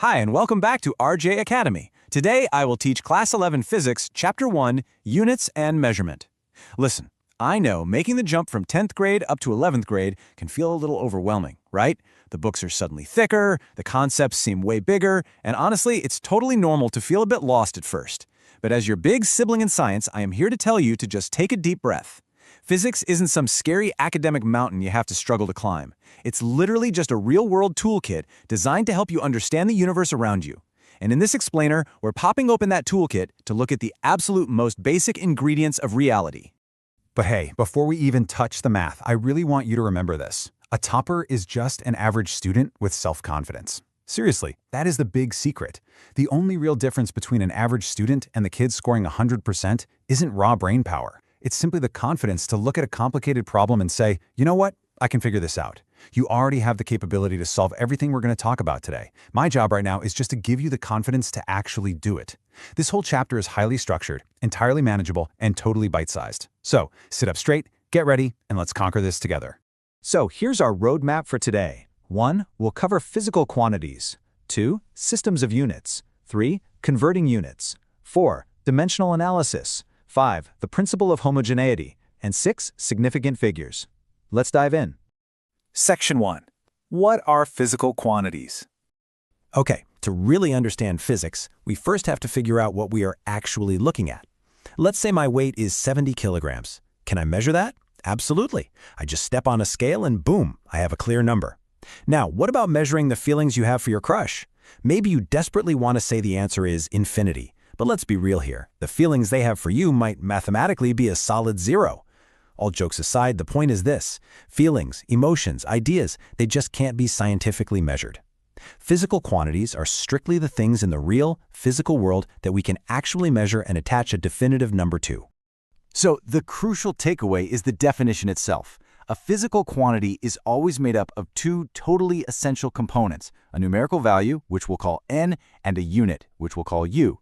Hi, and welcome back to RJ Academy. Today, I will teach Class 11 Physics, Chapter 1, Units and Measurement. Listen, I know making the jump from 10th grade up to 11th grade can feel a little overwhelming, right? The books are suddenly thicker, the concepts seem way bigger, and honestly, it's totally normal to feel a bit lost at first. But as your big sibling in science, I am here to tell you to just take a deep breath. Physics isn't some scary academic mountain you have to struggle to climb. It's literally just a real-world toolkit designed to help you understand the universe around you. And in this explainer, we're popping open that toolkit to look at the absolute most basic ingredients of reality. But hey, before we even touch the math, I really want you to remember this. A topper is just an average student with self-confidence. Seriously, that is the big secret. The only real difference between an average student and the kid scoring 100% isn't raw brain power. It's simply the confidence to look at a complicated problem and say, you know what? I can figure this out. You already have the capability to solve everything we're going to talk about today. My job right now is just to give you the confidence to actually do it. This whole chapter is highly structured, entirely manageable, and totally bite-sized. So, sit up straight, get ready, and let's conquer this together. So here's our roadmap for today. 1. We'll cover physical quantities. 2. Systems of units. 3. Converting units. 4. Dimensional analysis. 5. The principle of homogeneity. And 6. Significant figures. Let's dive in. Section 1. What are physical quantities? Okay, to really understand physics, we first have to figure out what we are actually looking at. Let's say my weight is 70 kilograms. Can I measure that? Absolutely. I just step on a scale and boom, I have a clear number. Now, what about measuring the feelings you have for your crush? Maybe you desperately want to say the answer is infinity. But let's be real here. The feelings they have for you might mathematically be a solid 0. All jokes aside, the point is this. Feelings, emotions, ideas, they just can't be scientifically measured. Physical quantities are strictly the things in the real, physical world that we can actually measure and attach a definitive number to. So the crucial takeaway is the definition itself. A physical quantity is always made up of two totally essential components, a numerical value, which we'll call n, and a unit, which we'll call u.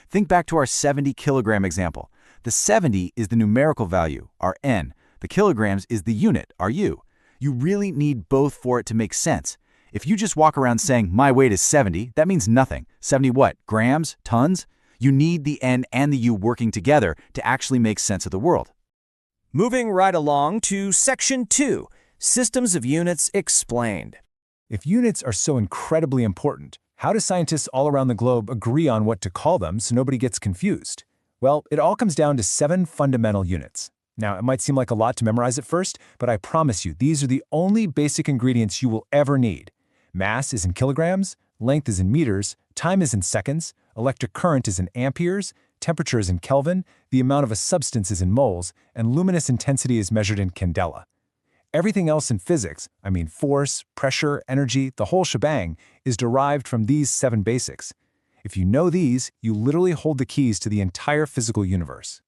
Think back to our 70 kilogram example. The 70 is the numerical value, our n. The kilograms is the unit, our u. You really need both for it to make sense. If you just walk around saying, my weight is 70, that means nothing. 70 what? Grams? Tons? You need the n and the u working together to actually make sense of the world. Moving right along to Section 2, Systems of Units Explained. If units are so incredibly important, how do scientists all around the globe agree on what to call them so nobody gets confused? Well, it all comes down to 7 fundamental units. Now, it might seem like a lot to memorize at first, but I promise you, these are the only basic ingredients you will ever need. Mass is in kilograms, length is in meters, time is in seconds, electric current is in amperes, temperature is in Kelvin, the amount of a substance is in moles, and luminous intensity is measured in candela. Everything else in physics, I mean force, pressure, energy, the whole shebang, is derived from these 7 basics. If you know these, you literally hold the keys to the entire physical universe.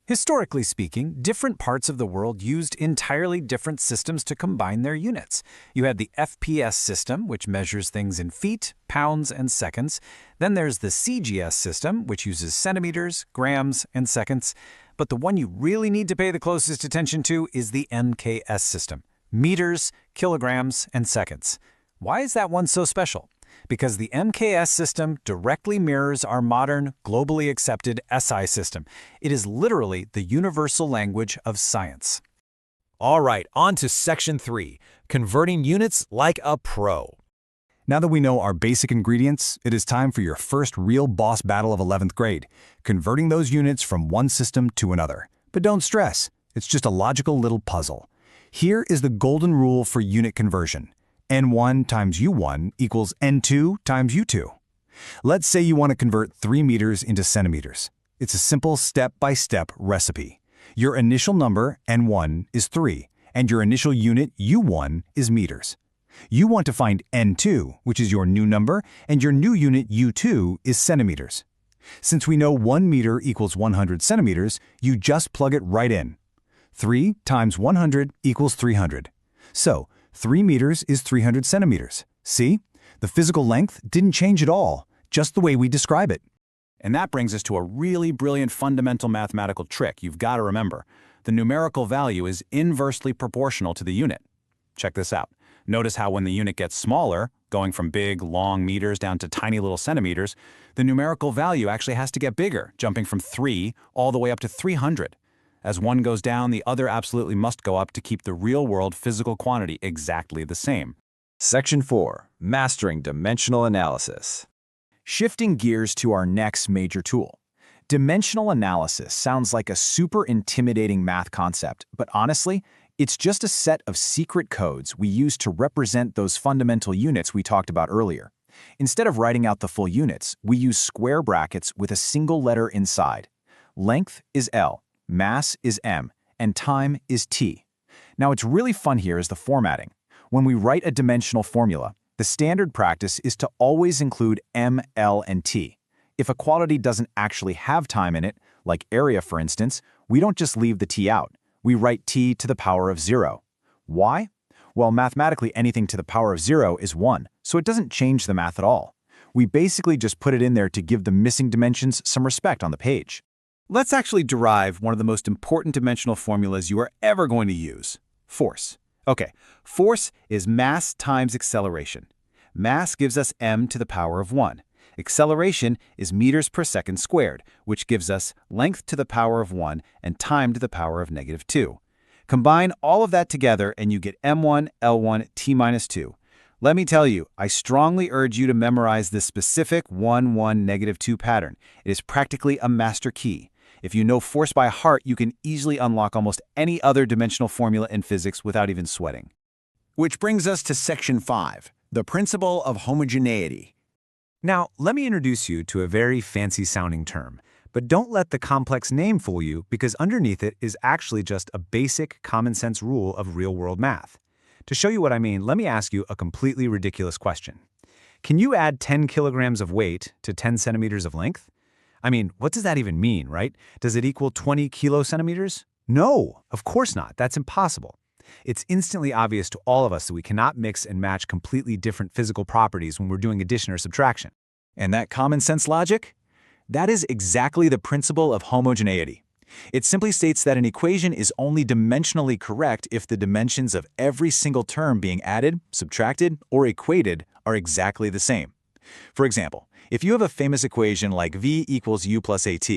Historically speaking, different parts of the world used entirely different systems to combine their units. You had the FPS system, which measures things in feet, pounds, and seconds. Then there's the CGS system, which uses centimeters, grams, and seconds. But the one you really need to pay the closest attention to is the MKS system, meters, kilograms, and seconds. Why is that one so special? Because the MKS system directly mirrors our modern, globally accepted SI system. It is literally the universal language of science. All right, on to Section 3, Converting Units like a Pro. Now that we know our basic ingredients, it is time for your first real boss battle of 11th grade, converting those units from one system to another. But don't stress, it's just a logical little puzzle. Here is the golden rule for unit conversion. N1 times U1 equals N2 times U2. Let's say you want to convert 3 meters into centimeters. It's a simple step-by-step recipe. Your initial number, N1, is 3, and your initial unit, U1, is meters. You want to find N2, which is your new number, and your new unit, U2, is centimeters. Since we know 1 meter equals 100 centimeters, you just plug it right in. 3 times 100 equals 300. So, 3 meters is 300 centimeters. See? The physical length didn't change at all, just the way we describe it. And that brings us to a really brilliant fundamental mathematical trick you've got to remember. The numerical value is inversely proportional to the unit. Check this out. Notice how when the unit gets smaller, Going from big, long meters down to tiny little centimeters, the numerical value actually has to get bigger, jumping from 3 all the way up to 300. As one goes down, the other absolutely must go up to keep the real-world physical quantity exactly the same. Section 4. Mastering Dimensional Analysis. Shifting gears to our next major tool. Dimensional analysis sounds like a super intimidating math concept, but honestly, it's just a set of secret codes we use to represent those fundamental units we talked about earlier. Instead of writing out the full units, we use square brackets with a single letter inside. Length is L, mass is M, and time is T. Now, what's really fun here is the formatting. When we write a dimensional formula, the standard practice is to always include M, L, and T. If a quantity doesn't actually have time in it, like area for instance, we don't just leave the T out. We write T to the power of 0. Why? Well, mathematically anything to the power of 0 is 1, so it doesn't change the math at all. We basically just put it in there to give the missing dimensions some respect on the page. Let's actually derive one of the most important dimensional formulas you are ever going to use: force. Okay, force is mass times acceleration. Mass gives us m to the power of 1. Acceleration is meters per second squared, which gives us length to the power of 1 and time to the power of -2. Combine all of that together and you get m1, L1, t-2. Let me tell you, I strongly urge you to memorize this specific 1, 1, -2 pattern. It is practically a master key. If you know force by heart, you can easily unlock almost any other dimensional formula in physics without even sweating. Which brings us to Section 5, the principle of homogeneity. Now, let me introduce you to a very fancy-sounding term, but don't let the complex name fool you because underneath it is actually just a basic common-sense rule of real-world math. To show you what I mean, let me ask you a completely ridiculous question. Can you add 10 kilograms of weight to 10 centimeters of length? I mean, what does that even mean, right? Does it equal 20 kilocentimeters? No, of course not. That's impossible. It's instantly obvious to all of us that we cannot mix and match completely different physical properties when we're doing addition or subtraction. And that common sense logic? That is exactly the principle of homogeneity. It simply states that an equation is only dimensionally correct if the dimensions of every single term being added, subtracted, or equated are exactly the same. For example, if you have a famous equation like v equals u plus at,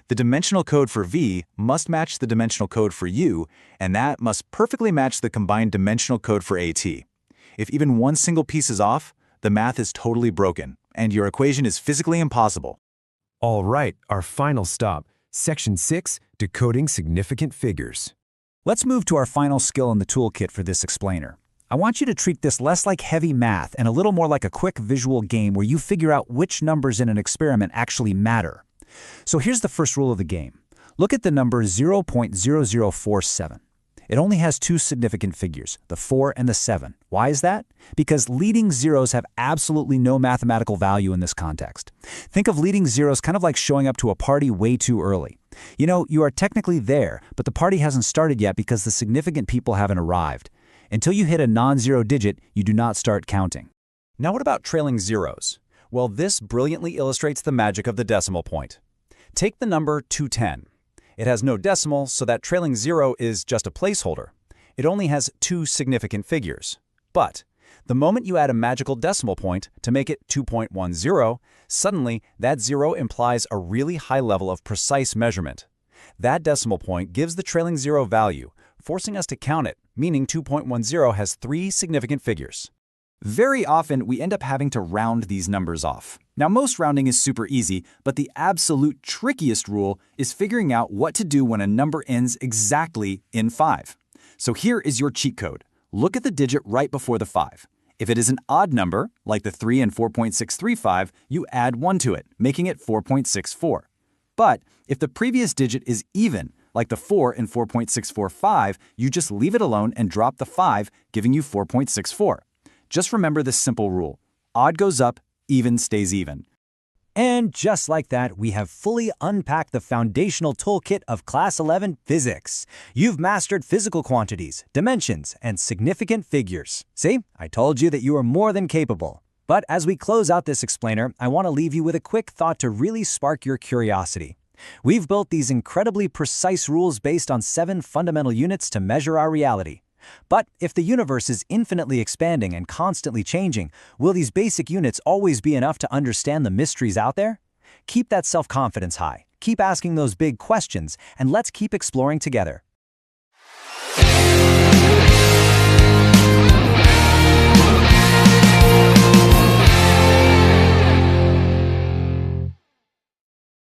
the dimensional code for v must match the dimensional code for u, and that must perfectly match the combined dimensional code for at. If even one single piece is off, the math is totally broken, and your equation is physically impossible. All right, our final stop, Section 6, Decoding Significant Figures. Let's move to our final skill in the toolkit for this explainer. I want you to treat this less like heavy math and a little more like a quick visual game where you figure out which numbers in an experiment actually matter. So here's the first rule of the game. Look at the number 0.0047. It only has two significant figures, the 4 and the 7. Why is that? Because leading zeros have absolutely no mathematical value in this context. Think of leading zeros kind of like showing up to a party way too early. You know, you are technically there, but the party hasn't started yet because the significant people haven't arrived. Until you hit a non-zero digit, you do not start counting. Now what about trailing zeros? Well, this brilliantly illustrates the magic of the decimal point. Take the number 210. It has no decimal, so that trailing zero is just a placeholder. It only has two significant figures. But the moment you add a magical decimal point to make it 2.10, suddenly that zero implies a really high level of precise measurement. That decimal point gives the trailing zero value, forcing us to count it, meaning 2.10 has three significant figures. Very often, we end up having to round these numbers off. Now, most rounding is super easy, but the absolute trickiest rule is figuring out what to do when a number ends exactly in 5. So here is your cheat code. Look at the digit right before the 5. If it is an odd number, like the 3 and 4.635, you add 1 to it, making it 4.64. But if the previous digit is even, like the 4 and 4.645, you just leave it alone and drop the 5, giving you 4.64. Just remember this simple rule. Odd goes up, even stays even. And just like that, we have fully unpacked the foundational toolkit of Class 11 Physics. You've mastered physical quantities, dimensions, and significant figures. See, I told you that you are more than capable. But as we close out this explainer, I want to leave you with a quick thought to really spark your curiosity. We've built these incredibly precise rules based on 7 fundamental units to measure our reality. But if the universe is infinitely expanding and constantly changing, will these basic units always be enough to understand the mysteries out there? Keep that self-confidence high, keep asking those big questions, and let's keep exploring together.